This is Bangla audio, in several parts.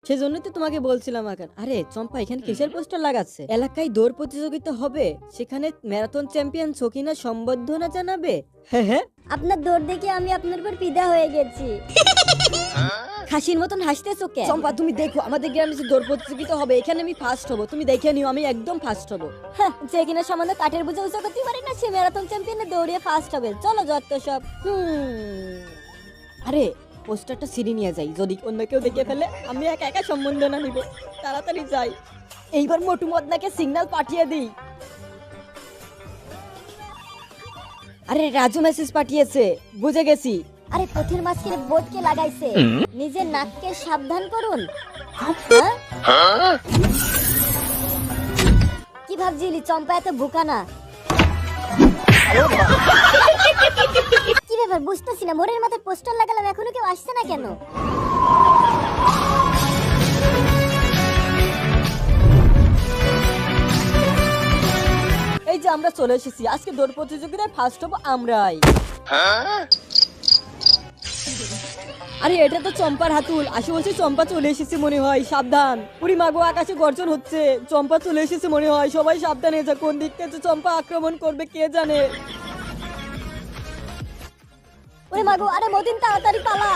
সেজন্যই তো তোমাকে বলছিলাম এখন। আরে চম্পা, এখানে কিসের পোস্টার লাগাচ্ছে? এলাকায় দৌড় প্রতিযোগিতা হবে, সেখানে ম্যারাথন চ্যাম্পিয়ন সকিনা সম্বর্ধনা জানাবে। হ্যাঁ হ্যাঁ, আপনার দৌড় দেখে আমি আপনার উপর ফিদা হয়ে গেছি। খাসির মতন হাসতেছো কেন? চম্পা তুমি দেখো, আমাদের গ্রামে যে দৌড় প্রতিযোগিতা হবে, এখানে আমি ফার্স্ট হব। তুমি দেখে নিও, আমি একদম ফার্স্ট হব। হ্যাঁ, যে কিনা সামান্য কাঠের বোঝা উঁচু করতে পারে না, সে ম্যারাথন চ্যাম্পিয়নে দৌড়িয়ে ফার্স্ট হবে। চলো যত সব। আরে পোস্টারটা সিঁড়ি নিয়ে যাই, যদি অন্য কেউ দেখে ফেলে আমি একা একা সম্বর্ধনা নিব। তাড়াতাড়ি যাই, এইবার মোটু মদনাকে সিগন্যাল পাঠিয়ে দিই। আরে রাজু মেসেজ পাঠিয়েছে, বুঝে গেছি। আরে পথের মাঝখানে বোর্ডকে লাগাইছে, নিজের নাককে সাবধান করুন। হ্যাঁ? কি ভাবছিলি চম্পা এত বোকা না? কি ব্যাপার বুঝতেছি না, মোড়ের মাথায় পোস্টার লাগালাম, এখনো কেউ আসছে না কেন? এই যে আমরা চলে এসেছি, আজকে দৌড় প্রতিযোগিতায় ফার্স্ট হবো আমরাই। আরে এটা তো চম্পার হাতুল, আশেপাশে চম্পা চলে এসেছে মনে হয়, সাবধান। পুরি মাগো, আকাশে গর্জন হচ্ছে, চম্পা চলে এসেছে মনে হয়, সবাই সাবধান হয়ে যা। কোন দিক থেকে চম্পা আক্রমণ করবে কে জানে। ওরে মাগো, আরে মতিন তাড়াতাড়ি পালা।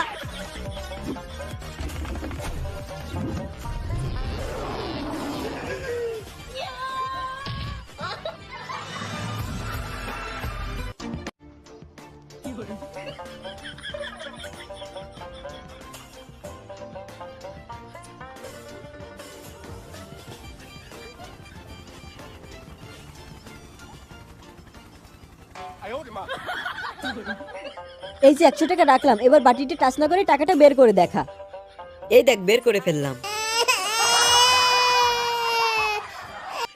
এই যে 100 টাকা রাখলাম, এবার বাটিতে টাচ না করে টাকাটা বের করে দেখা। এই দেখ, বের করে ফেললাম।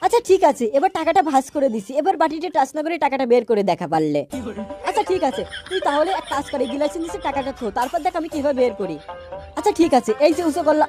আচ্ছা ঠিক আছে, এবার টাকাটা ভাঁজ করে দিছি, এবার বাটিতে টাচ না করে টাকাটা বের করে দেখা পারলে। আচ্ছা ঠিক আছে, তুই তাহলে এক কাজ করে গিলাসের নিচে টাকাটা থো, তারপর দেখ আমি কিভাবে বের করি। আচ্ছা ঠিক আছে, এই যে উঁচু করলাম।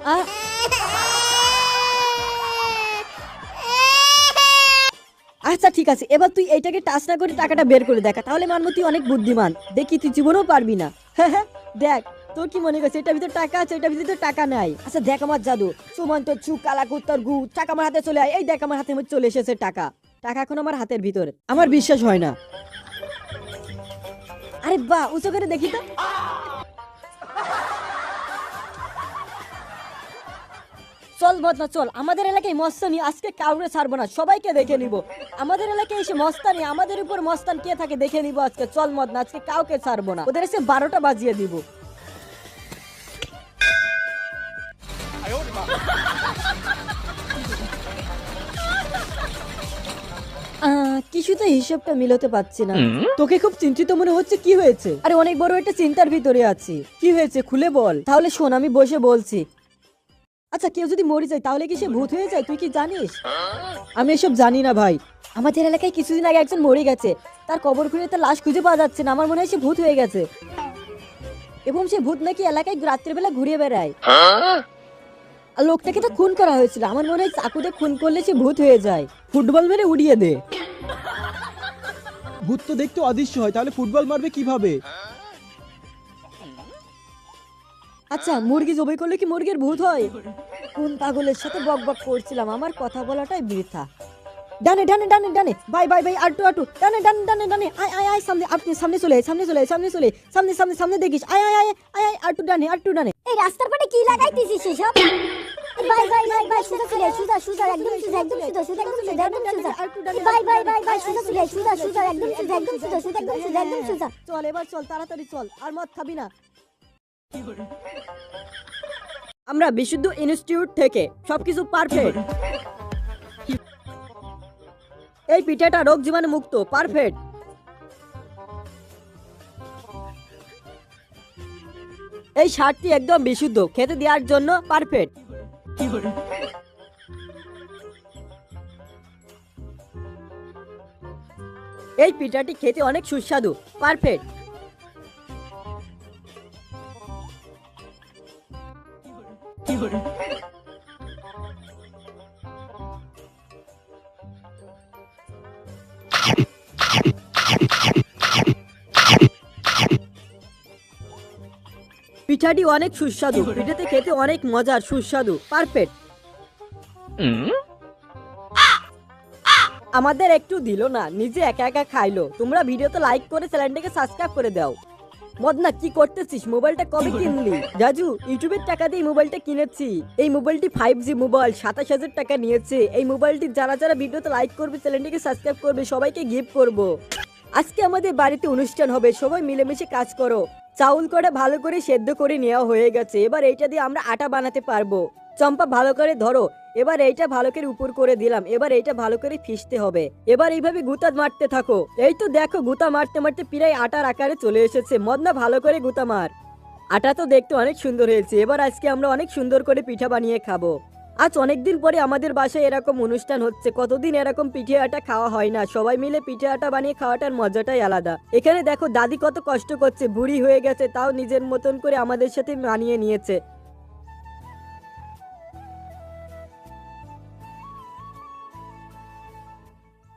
আচ্ছা ঠিক আছে, এবার তুই এইটাকে টাচ না করে টাকাটা বের করে দেখা, তাহলে মানবো তুই অনেক বুদ্ধিমান। দেখি তুই জীবনেও পারবি না। হ্যাঁ হ্যাঁ, দেখ তোর কি মনে করছে এটার ভিতরে টাকা আছে, এটার ভিতরে তো টাকা নাই। আচ্ছা দেখ আমার জাদু, সুমন্ত চু কালা কুত্তর গু, টাকা আমার হাতে চলে আয়। এই দেখ আমার হাতে চলে এসেছে টাকা। টাকা এখন আমার হাতের ভিতরে, আমার বিশ্বাস হয় না। আরে বাহ, উঁচু করে দেখি তো। চল বদনা চল, আমাদের এলাকায় মস্তানি, আজকে কাউরে ছাড়বো না, সবাইকে দেখে নিব। আমাদের এলাকায় এসে মস্তানি, আমাদের উপর মস্তান কে থাকে দেখে নিব আজকে। চল মদনা, আজকে কাউকে ছাড়বো না, ওদের এসে 12টা বাজিয়ে দিব। কিছুতে হিসাবটা মিলাতে পারছি না। তোকে খুব চিন্তিত মনে হচ্ছে, কি হয়েছে? আরে অনেক বড় একটা চিন্তার ভিতরে আছি। কি হয়েছে খুলে বল। তাহলে শোন, আমি বসে বলছি। আচ্ছা কেউ যদি মরে যায় তাহলে কি সে ভূত হয়ে যায়, তুই কি জানিস? আমি এসব জানি না ভাই। আমাদের এলাকায় কিছুদিন আগে একজন মরে গেছে, তার কবর খুঁড়ে তার লাশ খুঁজে পাওয়া যাচ্ছে না। আমার মনে হয় সে ভূত হয়ে গেছে, এবং সে ভূত নাকি এলাকায় রাত্রিবেলা ঘুরে বেড়ায়। আর লোকটাকে তো খুন করা হয়েছিল, আমার মনে হয় চাকুতে খুন করলে সে ভূত হয়ে যায়। ফুটবল মেরে উড়িয়ে দে। ভূত তো দেখতে অদৃশ্য হয়, তাহলে ফুটবল মারবে কিভাবে? আচ্ছা মুরগি জবাই করলে কি মুরগির ভূত হয়? কোন পাগলের সাথে বক বক করছিলাম, আমার কথা বলাটাই বৃথা। ডানে ডানে ডানে ডানে, বাই বাই বাই, আটু আটু, ডানে ডানে ডানে ডানে, আয় আয় আয়, সামনে, আপনি সামনে চলে, সামনে চলে, সামনে চলে, সামনে সামনে সামনে দেখিস, আয় আয় আয় আয় আয়, আটু ডানে, আটু ডানে। এই রাস্তার পাটে কি লাগাইতেছিস এসব? বাই বাই বাই বাই, সুজা চলে, সুজা সুজা, একদম সুজা, একদম সুজা, সুজা একদম সুজা, একদম সুজা। বাই বাই বাই বাই, সুজা চলে, সুজা সুজা, একদম সুজা, একদম সুজা, সুজা একদম সুজা, একদম সুজা। চল এবার চল, তাড়াতাড়ি চল, আর মদ খাবি না। আমরা বিশুদ্ধ ইনস্টিটিউট থেকে, সবকিছু পারফেক্ট। এই পিঠাটা রোগ জীবাণু মুক্ত, পারফেক্ট। এই শার্টটি একদম বিশুদ্ধ, খেতে দেওয়ার জন্য পারফেক্ট। এই পিঠাটি খেতে অনেক সুস্বাদু, পারফেক্ট। পিঠাটি অনেক সুস্বাদু, পিঠাতে খেতে অনেক মজার, সুস্বাদু, পারফেক্ট। আমাদের একটু দিল না, নিজে একা একা খাইলো। তোমরা ভিডিওতে লাইক করে চ্যানেলটাকে সাবস্ক্রাইব করে দাও। মদনা কি করতেছিস? মোবাইলটা কবে কিনলি? রাজু, ইউটিউবের টাকা দিয়ে মোবাইলটা কিনেছি। এই মোবাইলটি 5G মোবাইল, 27,000 টাকা নিয়েছে। এই মোবাইলটি যারা যারা ভিডিওতে লাইক করবে, চ্যানেলটিকে সাবস্ক্রাইব করবে, সবাইকে গিফট করব। আজকে আমাদের বাড়িতে অনুষ্ঠান হবে, সবাই মিলেমিশে কাজ করো। চাউল করে ভালো করে সেদ্ধ করে নেওয়া হয়ে গেছে। এবার এইটা দিয়ে আমরা আটা বানাতে পারবো। চম্পা ভালো করে ধরো। এবার এইটা ভালো করে উপর করে দিলাম। এবার এইটা ভালো করে ফিসতে হবে। এবার এইভাবে গুতা মারতে থাকো। এই তো দেখো, গুতা মারতে মারতে প্রায় আটার আকারে চলে এসেছে। মদনা ভালো করে গুতা মার। আটা তো দেখতে অনেক সুন্দর হয়েছে। এবার আজকে আমরা অনেক সুন্দর করে পিঠা বানিয়ে খাবো। আজ অনেকদিন পরে আমাদের বাসায় এরকম অনুষ্ঠান হচ্ছে। কতদিন এরকম পিঠে আটা খাওয়া হয় না। সবাই মিলে পিঠে আটা বানিয়ে খাওয়াটার মজাটাই আলাদা। এখানে দেখো দাদি কত কষ্ট করছে, বুড়ি হয়ে গেছে, তাও নিজের মতন করে আমাদের সাথে মানিয়ে নিয়েছে।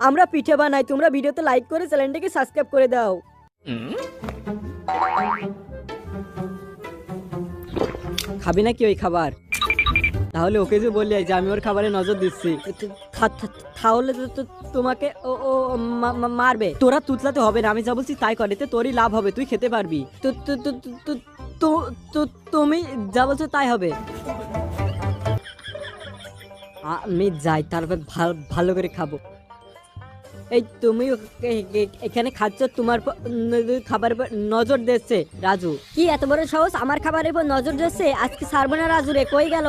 আমরা পিঠে বানাই, তোমরা ভিডিওতে লাইক করে চ্যানেলটাকে সাবস্ক্রাইব করে দাও। খাবি নাকি ওই খাবার? তাহলে ওকে যে বললি যে আমি ওর খাবারে নজর দিচ্ছি, তাহলে তো তোমাকে ও ও মারবে। তোরা তুতলাতে হবে না, আমি যা বলছি তাই করে, তোরই লাভ হবে, তুই খেতে পারবি। তুমি যা বলছো তাই হবে। আমি যাই, তারপর ভালো করে খাবো। এই তুমি এখানে খাচ্ছ, তোমার খাবারের উপর নজর দিচ্ছে রাজু। কি এত বড় সাহস আমার খাবারের উপর নজর দিচ্ছে? আজকে ছাড়বো না রাজু রে। কই গেল?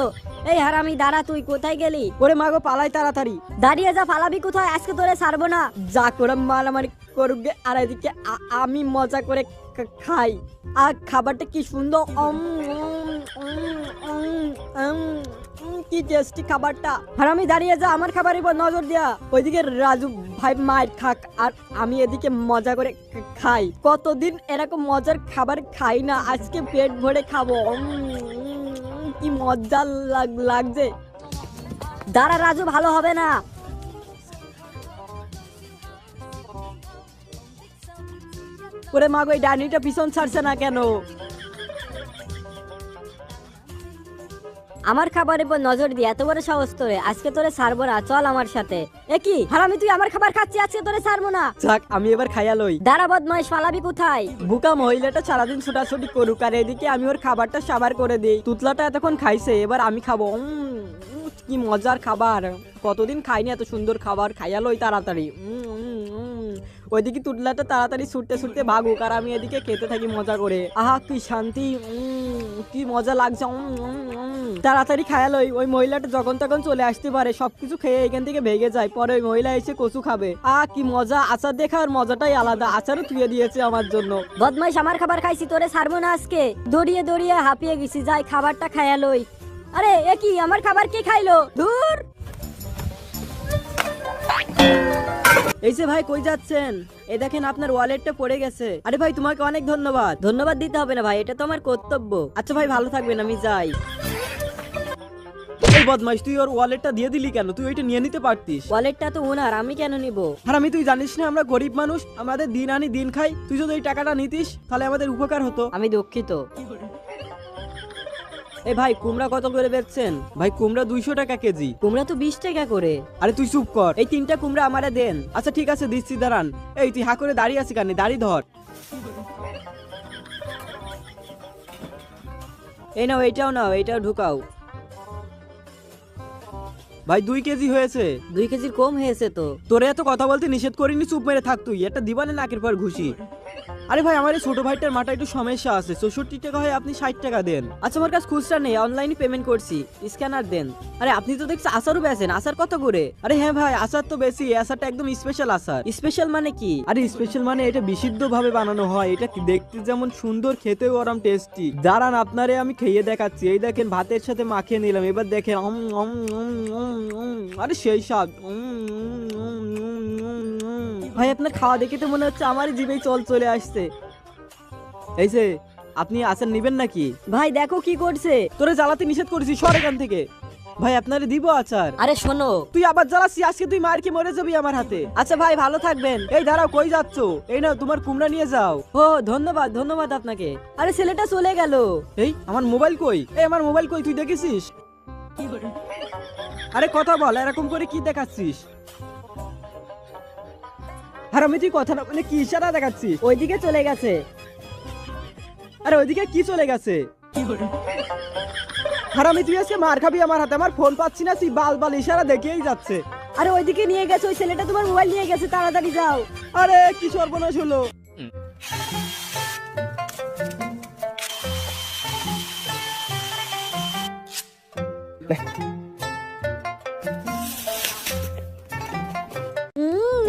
এই হারামি দাঁড়া, তুই কোথায় গেলি? ওরে মাগো, পালাই তাড়াতাড়ি। দাঁড়িয়ে যা, পালাবি কোথায়? আজকে তোরে ছাড়বো না। যা করে মারামারি করুক, আর এদিকে আমি মজা করে খাই। আর খাবারটা কি সুন্দর, কি টেস্টি খাবারটা। হারামি দাঁড়িয়ে যা, আমার খাবারের উপর নজর দিয়া। ওইদিকে রাজু ভাই মার খাক, আর আমি এদিকে মজা করে খাই। কতদিন এরকম মজার খাবার খাই না, আজকে পেট ভরে খাবো। কি মজা লাগছে। দাঁড়া রাজু, ভালো হবে না। ওরে মা গো, এই ডানিটা পিছন ছাড়ছে না কেন? আমার খাবারের উপর নজর দিয়ে এত বড় সাহস তোরে, আজকে তোরে ছাড়বো না, চল আমার সাথে। একই হারামি, তুই আমার খাবার খাচ্ছি, আজকে তোরে ছাড়বো না। যাক, আমি এবার খাইয়া লই। দাঁড়া বদমাইশ, পালাবি কোথায়? বুকা মহিলাটা সারাদিন ছোটাছুটি করুক, আর এদিকে আমি ওর খাবারটা সাবার করে দিই। তুতলাটা এতক্ষণ খাইছে, এবার আমি খাবো। কি মজার খাবার, কতদিন খাইনি এত সুন্দর খাবার। খাইয়া লই তাড়াতাড়ি। ওইদিকে তুতলাটা তাড়াতাড়ি ছুটতে ছুটতে ভাগুক, আর আমি এদিকে খেতে থাকি মজা করে। আহা কি শান্তি, কি মজা লাগছে। তাড়াতাড়ি খায়া লই, ওই মহিলাটা যখন তখন চলে আসতে পারে, সবকিছু খেয়ে এখান থেকে ভেগে যায়, পরে ওই মহিলা এসে কচু খাবে। কি মজা, আচার দেখার মজাটাই আলাদা। আচারও তুলে দিয়েছে আমার জন্য। বদমাইশ, আমার খাবার খাইছি, তোরে ছাড়বো না আজকে। দড়িয়ে দড়িয়ে হাঁপিয়ে গেছি, যাই খাবারটা খায়া লই। আরে একই, আমার খাবার কে খাইলো? দূর। এই যে ভাই, কই যাচ্ছেন? এই দেখেন আপনার ওয়ালেটটা পড়ে গেছে। আরে ভাই, তোমাকে অনেক ধন্যবাদ। ধন্যবাদ দিতে হবে না ভাই, এটা তো আমার কর্তব্য। আচ্ছা ভাই, ভালো থাকবেন, আমি যাই। এই বদমাইশ, তুই ওর ওয়ালেটটা দিয়ে দিলি কেন? তুই ওইটা নিয়ে নিতে পারতিস। ওয়ালেটটা তো ওনার, আমি কেন নিব? আর আমি, তুই জানিস না আমরা গরিব মানুষ, আমাদের দিন আনি দিন খাই। তুই যদি এই টাকাটা নিতিস তাহলে আমাদের উপকার হতো। আমি দুঃখিত। এই ভাই, কুমড়া কত করে বেচছেন? ভাই, কুমড়া 200 টাকা কেজি। কুমড়া তো 20 টাকা করে। আরে তুই চুপ কর, এই 3টা কুমড়া আমারে দেন। আচ্ছা ঠিক আছে, দিচ্ছি, দাঁড়ান। এই তুই হা করে দাঁড়িয়ে আছিস কেন? দাড়ি ধর। এই নাও, এইটাও নাও, এইটাও ঢুকাও। ভাই 2 কেজি হয়েছে। 2 কেজির কম হয়েছে তো। তোরে এত কথা বলতে নিষেধ করিনি, চুপ মেরে থাক তুই। একটা দিবানে নাকের পর ঘুষি। আরে ভাই, আমার এই ছোট ভাইটার মাথা একটু সমস্যা আছে। 64 টাকা হয়, আপনি 60 টাকা দেন। আচ্ছা, আমার কাছে খুচরা নেই, অনলাইনে পেমেন্ট করছি, স্ক্যানার দেন। আরে আপনি তো দেখছি আচারও বেচেন, আচার কত করে? আরে হ্যাঁ ভাই, আচার তো বেশি, আচারটা একদম স্পেশাল আচার। স্পেশাল মানে কি? আরে স্পেশাল মানে এটা বিশুদ্ধ ভাবে বানানো হয়। এটা দেখতে যেমন সুন্দর, খেতেও গরম টেস্টি। দাঁড়ান, আপনারে আমি খেয়ে দেখাচ্ছি। এই দেখেন, ভাতের সাথে মাখিয়ে নিলাম। এবার দেখেন, আরে সেই স্বাদ। ভাই, আপনার খাওয়া দেখে তো মনে হচ্ছে আমার জিভে জল চলে আসছে। এই যে, আপনি আচার নিবেন নাকি? ভাই দেখো কি করছে। তোরে জ্বালাতে নিষেধ করেছি, সর এখান থেকে। ভাই আপনারে দিব আচার। আরে শোনো, তুই আবার জ্বালাচ্ছি, আজকে তুই মার খেয়ে মরে যাবি আমার হাতে। আচ্ছা ভাই ভালো থাকবেন। এই দাঁড়াও, কই যাচ্ছ? এই নাও তোমার কুমড়া নিয়ে যাও। ও ধন্যবাদ ধন্যবাদ আপনাকে। আরে ছেলেটা চলে গেল। এই আমার মোবাইল কই? এই আমার মোবাইল কই, তুই দেখেছিস? আরে কথা বল, এরকম করে কি দেখাচ্ছিস? আর আমি তুই কথা না বলে কি ইশারা দেখাচ্ছিস? ওইদিকে চলে গেছে। আরে ওইদিকে কি চলে গেছে? আর আমি তুই আজকে মার খাবি আমার হাতে। আমার ফোন পাচ্ছি না, তুই বাল বাল ইশারা দেখেই যাচ্ছে। আরে ওইদিকে নিয়ে গেছে, ওই ছেলেটা তোমার মোবাইল নিয়ে গেছে, তাড়াতাড়ি যাও। আরে কি সর্বনাশ হলো!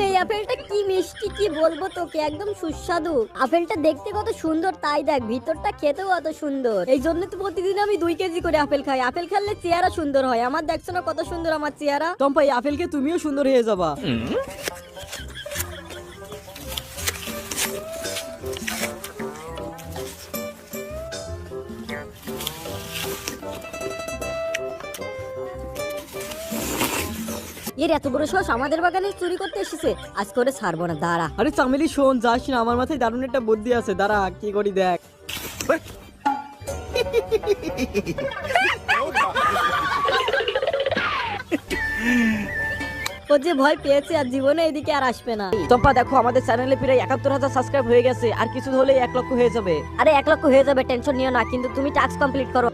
এই আপেলটা কি মিষ্টি, কি বলবো তোকে, একদম সুস্বাদু। আপেলটা দেখতে কত সুন্দর, তাই দেখ ভিতরটা খেতেও কত সুন্দর। এই জন্য তো প্রতিদিন আমি 2 কেজি করে আপেল খাই। আপেল খেলে চেহারা সুন্দর হয়। আমার দেখছো না কত সুন্দর আমার চেহারা। টম্পা, এই আপেলকে তুমিও সুন্দর হয়ে যাবা। এর এত বড় সাহস আমাদের বাগানে চুরি করতে এসেছে। আজ করে ছাড়বো না, দাঁড়া। আরে চামেলি শোন, যাস না, আমার মাথায় দারুণ একটা বুদ্ধি আছে, দাঁড়া কি করি দেখ। ও যে ভয় পেয়েছে আর জীবনে এদিকে আর আসবে না। চম্পা দেখো, আমাদের চ্যানেলে প্রায় ৭১,০০০ সাবস্ক্রাইব হয়ে গেছে, আর কিছু হলেই ১ লক্ষ হয়ে যাবে। আরে 1 লক্ষ হয়ে যাবে, টেনশন নিও না, কিন্তু তুমি টাস্ক কমপ্লিট করো।